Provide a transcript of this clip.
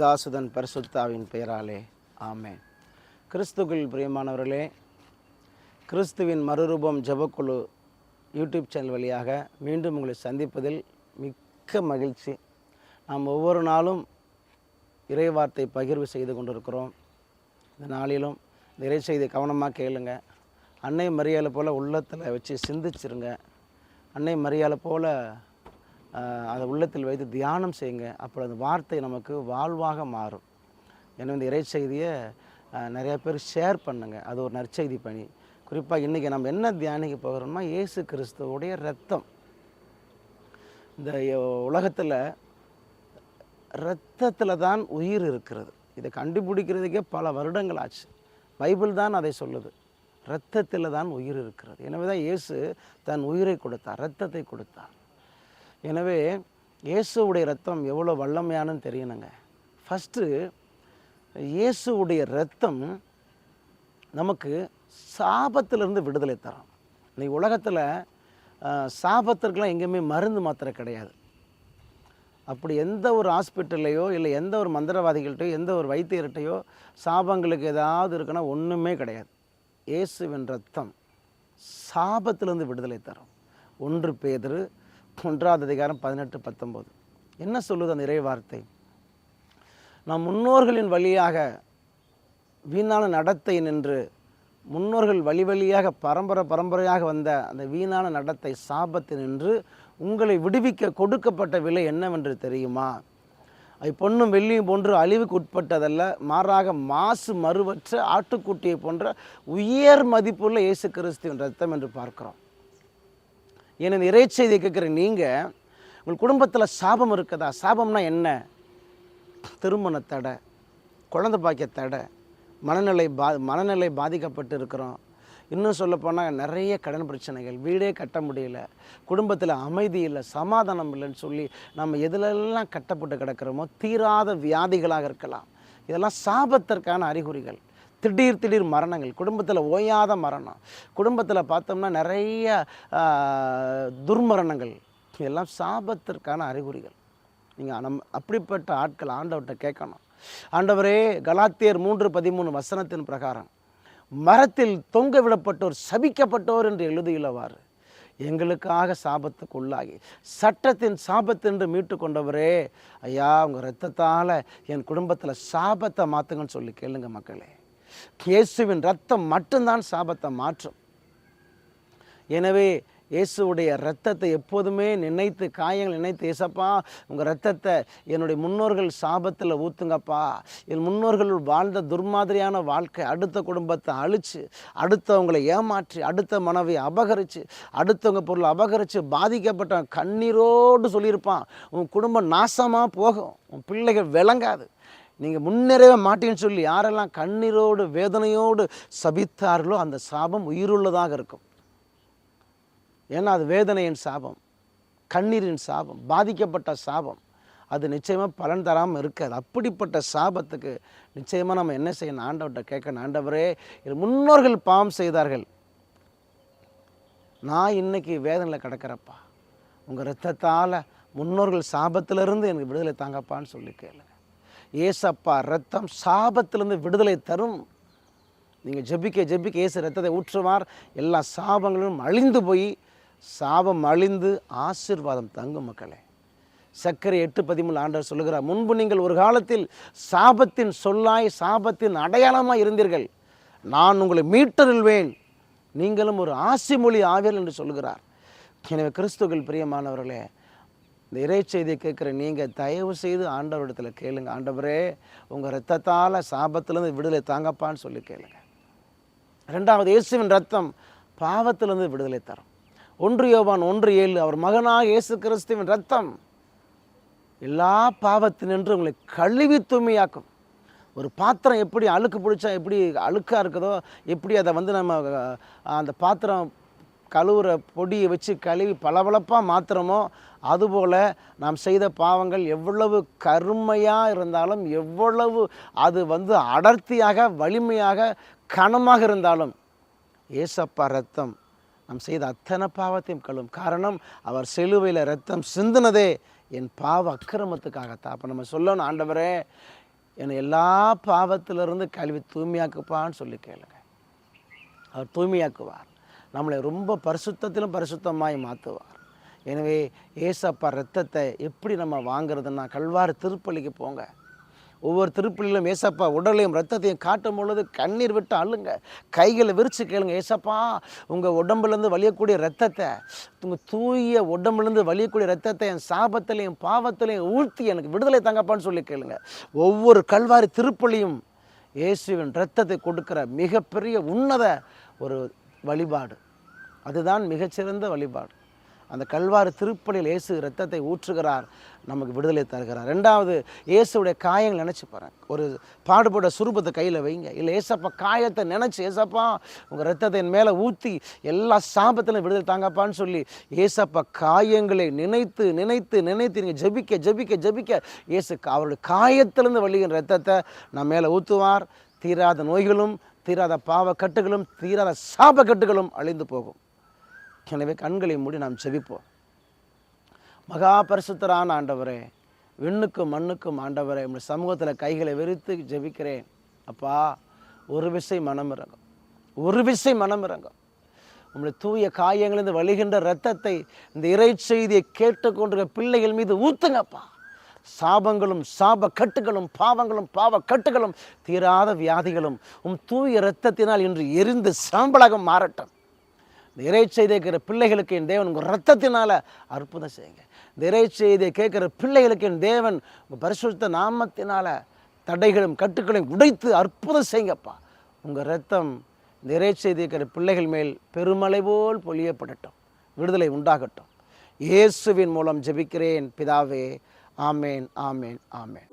பிதாசுதன் பரிசுத்தாவின் பெயராலே ஆமென். கிறிஸ்துவில் பிரியமானவர்களே, கிறிஸ்துவின் மறுரூபம் ஜெபக்குழு யூடியூப் சேனல் வழியாக மீண்டும் உங்களை சந்திப்பதில் மிக்க மகிழ்ச்சி. நாம் ஒவ்வொரு நாளும் இறைவார்த்தை பகிர்வு செய்து கொண்டிருக்கிறோம். இந்த நாளிலும் இந்த இறை செய்தியை கவனமாக கேளுங்க. அன்னை மரியாதை போல் உள்ளத்தில் வச்சு சிந்திச்சிருங்க. அன்னை மரியாதை போல் அதை உள்ளத்தில் வைத்து தியானம் செய்யுங்க. அப்புறம் அந்த வார்த்தை நமக்கு வாழ்வாக மாறும். எனவே இந்த இறை செய்தியை நிறையா பேர் ஷேர் பண்ணுங்கள். அது ஒரு நற்செய்தி பணி. குறிப்பாக இன்றைக்கி நம்ம என்ன தியானிக்க போகிறோம்னா, இயேசு கிறிஸ்துவோடைய இரத்தம். இந்த உலகத்தில் இரத்தத்தில் தான் உயிர் இருக்கிறது. இதை கண்டுபிடிக்கிறதுக்கே பல வருடங்கள் ஆச்சு. பைபிள் தான் அதை சொல்லுது. இரத்தத்தில் தான் உயிர் இருக்கிறது. எனவே தான் இயேசு தன் உயிரை கொடுத்தார், இரத்தத்தை கொடுத்தார். எனவே இயேசுவுடைய இரத்தம் எவ்வளோ வல்லமையானன்னு தெரியணுங்க. ஃபஸ்ட்டு இயேசுவுடைய இரத்தம் நமக்கு சாபத்திலிருந்து விடுதலை தரும். இன்னைக்கு உலகத்தில் சாபத்திற்கெலாம் எங்கேயுமே மருந்து மாத்திரை கிடையாது. அப்படி எந்த ஒரு ஹாஸ்பிட்டல்லையோ இல்லை எந்த ஒரு மந்திரவாதிகள்கிட்டையோ எந்த ஒரு வைத்தியர்கிட்டையோ சாபங்களுக்கு ஏதாவது இருக்குன்னா ஒன்றுமே கிடையாது. இயேசுவின் இரத்தம் சாபத்திலிருந்து விடுதலை தரும். 1 பேதுரு 1:18-19 என்ன சொல்லுது அந்த இறை வார்த்தை? நம் முன்னோர்களின் வழியாக வீணான நடத்தை நின்று, முன்னோர்கள் வழி வழியாக பரம்பரையாக வந்த அந்த வீணான நடத்தை சாபத்தை நின்று உங்களை விடுவிக்க கொடுக்கப்பட்ட விலை என்னவென்று தெரியுமா? அது பொன்னும் வெள்ளியும் போன்று அழிவுக்கு உட்பட்டதல்ல, மாறாக மாசு மறுவற்ற ஆட்டுக்குட்டியை போன்ற உயர் மதிப்புள்ள இயேசு கிறிஸ்துவின் இரத்தம் என்று பார்க்கிறோம். ஏன்னா இந்த இறை செய்தியை கேட்குற நீங்கள், உங்கள் குடும்பத்தில் சாபம் இருக்குதா? சாபம்னா என்ன? திருமண தடை, குழந்தை பாக்கிய தடை, மனநிலை பாதிக்கப்பட்டு இருக்கிறோம். இன்னும் சொல்லப்போனால் நிறைய கடன் பிரச்சனைகள், வீடே கட்ட முடியல, குடும்பத்தில் அமைதி இல்லை, சமாதானம் இல்லைன்னு சொல்லி நம்ம எதிலெல்லாம் கட்டப்பட்டு கிடக்கிறோமோ தீராத வியாதிகளாக இருக்கலாம். இதெல்லாம் சாபத்திற்கான அறிகுறிகள். திடீர் மரணங்கள், குடும்பத்தில் ஓயாத மரணம், குடும்பத்தில் பார்த்தோம்னா நிறைய துர்மரணங்கள், இதெல்லாம் சாபத்திற்கான அறிகுறிகள். நீங்கள் அப்படிப்பட்ட ஆட்கள் ஆண்டவர்கிட்ட கேட்கணும். ஆண்டவரே, கலாத்தியர் 3:13 பிரகாரம் மரத்தில் தொங்க விடப்பட்டோர் சபிக்கப்பட்டோர் என்று எழுதியுள்ளவாறு எங்களுக்காக சாபத்துக்கு உள்ளாகி சட்டத்தின் சாபத்தென்று மீட்டு கொண்டவரே, ஐயா உங்கள் இரத்தத்தால் என் குடும்பத்தில் சாபத்தை மாற்றுங்கன்னு சொல்லி கேளுங்க மக்களே. இயேசுவின் இரத்தம் மட்டும்தான் சாபத்தை மாற்றும். எனவே இயேசுவுடைய இரத்தத்தை எப்போதுமே நினைத்து, காயங்கள் நினைத்து, ஏசப்பா உங்கள் இரத்தத்தை என்னுடைய முன்னோர்கள் சாபத்தில் ஊற்றுங்கப்பா. என் முன்னோர்கள் வாழ்ந்த துர்மாதிரியான வாழ்க்கை, அடுத்த குடும்பத்தை அழித்து, அடுத்தவங்களை ஏமாற்றி, அடுத்த மனைவியை அபகரித்து, அடுத்தவங்க பொருளை அபகரித்து பாதிக்கப்பட்ட கண்ணீரோடு சொல்லியிருப்பான், உன் குடும்பம் நாசமாக போகும், உன் பிள்ளைகள் விளங்காது, நீங்கள் முன்னேறவே மாட்டேன்னு சொல்லி யாரெல்லாம் கண்ணீரோடு வேதனையோடு சபித்தார்களோ அந்த சாபம் உயிருள்ளதாக இருக்கும். ஏன்னா அது வேதனையின் சாபம், கண்ணீரின் சாபம், பாதிக்கப்பட்ட சாபம். அது நிச்சயமாக பலன் தராமல் இருக்காது. அப்படிப்பட்ட சாபத்துக்கு நிச்சயமாக நம்ம என்ன செய்யணும்? ஆண்டவர்கிட்ட கேட்கணும். ஆண்டவரே, முன்னோர்கள் பாவம் செய்தார்கள், நான் இன்னைக்கு வேதனையில் கிடக்கிறப்பா, உங்கள் இரத்தத்தால் முன்னோர்கள் சாபத்திலிருந்து எனக்கு விடுதலை தாங்கப்பான்னு சொல்லி கேளுங்க. ஏசப்பா இரத்தம் சாபத்திலிருந்து விடுதலை தரும். நீங்கள் ஜெபிக்க இயேசு இரத்தத்தை ஊற்றுவார். எல்லா சாபங்களும் அழிந்து போய் சாபம் அழிந்து ஆசீர்வாதம் தங்கும் மக்களே. சக்கரை 8:13 ஆண்டவர் சொல்லுகிறார், முன்பு நீங்கள் ஒரு காலத்தில் சாபத்தின் சொல்லாய் சாபத்தின் அடையாளமாக இருந்தீர்கள், நான் உங்களை மீட்டருள்வேன், நீங்களும் ஒரு ஆசிமொழி ஆவீர்கள் என்று சொல்லுகிறார். எனவே கிறிஸ்துவில் பிரியமானவர்களே, இந்த இறை செய்தியை கேட்குற நீங்கள் தயவு செய்து ஆண்டவரிடத்தில் கேளுங்க. ஆண்டவரே, உங்கள் இரத்தத்தால் சாபத்திலேருந்து விடுதலை தாங்கப்பான்னு சொல்லி கேளுங்க. 2வது, இயேசுவின் இரத்தம் பாவத்திலிருந்து விடுதலை தரும். 1 யோவான் 1:7 அவர் மகனாக இயேசு கிறிஸ்துவின் இரத்தம் எல்லா பாவத்தினின்று உங்களை கழுவி தூய்மையாக்கும். ஒரு பாத்திரம் எப்படி அழுக்கு பிடிச்சா எப்படி அழுக்காக இருக்குதோ, எப்படி அதை நம்ம அந்த பாத்திரம் கழுவுற பொடியை வச்சு கழுவி பளபளப்பாக மாத்திரமோ, அதுபோல் நாம் செய்த பாவங்கள் எவ்வளவு கருமையாக இருந்தாலும், எவ்வளவு அது அடர்த்தியாக வலிமையாக கனமாக இருந்தாலும், ஏசப்பா இரத்தம் நாம் செய்த அத்தனை பாவத்தையும் கழுவும். காரணம், அவர் சிலுவையில் இரத்தம் சிந்தினதே என் பாவ அக்கிரமத்துக்காகத்தான். அப்போ நம்ம சொல்லணும், ஆண்டவரே என்னை எல்லா பாவத்திலிருந்து கழுவி தூய்மையாக்குப்பான்னு சொல்லி கேளுங்க. அவர் தூய்மையாக்குவார். நம்மளை ரொம்ப பரிசுத்தத்திலும் பரிசுத்தமாய் மாற்றுவார். எனவே ஏசப்பா ரத்தத்தை எப்படி நம்ம வாங்குறதுன்னா, கல்வாரி திருப்பலிக்கு போங்க. ஒவ்வொரு திருப்பலியிலும் ஏசப்பா உடலையும் ரத்தத்தையும் காட்டும் பொழுது கண்ணீர் விட்டு அழுங்க, கைகளை விரித்து கேளுங்க. ஏசப்பா, உங்கள் உடம்புலேருந்து வலியக்கூடிய ரத்தத்தை, உங்கள் தூய உடம்புலேருந்து வலியக்கூடிய ரத்தத்தை என் சாபத்திலையும் பாவத்திலையும் ஊற்றி எனக்கு விடுதலை தங்கப்பான்னு சொல்லி கேளுங்க. ஒவ்வொரு கல்வாரி திருப்பலியும் இயேசுவின் ரத்தத்தை கொடுக்கிற மிகப்பெரிய உன்னத ஒரு வழிபாடு. அதுதான் மிகச்சிறந்த வழிபாடு. அந்த கல்வாரி திருப்பலியில் இயேசு ரத்தத்தை ஊற்றுகிறார், நமக்கு விடுதலை தருகிறார். ரெண்டாவது, இயேசுடைய காயங்கள் நினச்சி பாருங்க. ஒரு பாடுபட சுரூபத்தை கையில் வைங்க. இல்லை ஏசப்பா காயத்தை நினச்சி, ஏசப்பா உங்கள் ரத்தத்தை என் மேலே ஊற்றி எல்லா சாபத்திலும் விடுதலை தாங்கப்பான்னு சொல்லி ஏசப்பா காயங்களை நினைத்து நினைத்து நினைத்து நீங்கள் ஜபிக்க ஜபிக்க ஜபிக்க இயேசு அவருடைய காயத்திலிருந்து வழிகிற ரத்தத்தை நம்ம மேலே ஊற்றுவார். தீராத நோய்களும் தீராத பாவக்கட்டுகளும் தீராத சாபக்கட்டுகளும் அழிந்து போகும். எனவே கண்களை மூடி நாம் ஜெபிப்போம். மகா பரிசுத்தரான ஆண்டவரே, விண்ணுக்கும் மண்ணுக்கும் ஆண்டவரே, உங்கள் சமூகத்தில் கைகளை விரித்து ஜெபிக்கிறேன். அப்பா, ஒரு விசை மனம் இறங்கும், ஒரு விசை மனம் இறங்கும். உங்களுடைய தூய காயங்களிலிருந்து வழிகின்ற இரத்தத்தை இந்த இறை செய்தியை கேட்டுக்கொண்டிருக்கிற பிள்ளைகள் மீது ஊத்துங்கப்பா. சாபங்களும் சாப கட்டுகளும் பாவங்களும் பாவ கட்டுகளும் தீராத வியாதிகளும் தூய இரத்தத்தினால் இன்று எரிந்து சாம்பலாக மாறட்டும். இந்த இறை செய்தியை கேட்கிற பிள்ளைகளுக்கு என் தேவன் உங்கள் ரத்தத்தினால் அற்புதம் செய்யுங்க. இந்த இறை செய்தியை கேட்குற பிள்ளைகளுக்கு என் தேவன் உங்கள் பரிசுத்த நாமத்தினால் தடைகளும் கட்டுக்களையும் உடைத்து அற்புதம் செய்யுங்கப்பா. உங்கள் ரத்தம் இந்த இறை செய்தியை கேட்கிற பிள்ளைகள் மேல் பெருமழை போல் பொழியப்படட்டும், விடுதலை உண்டாகட்டும். இயேசுவின் மூலம் ஜெபிக்கிறேன் பிதாவே. ஆமேன், ஆமேன், ஆமேன்.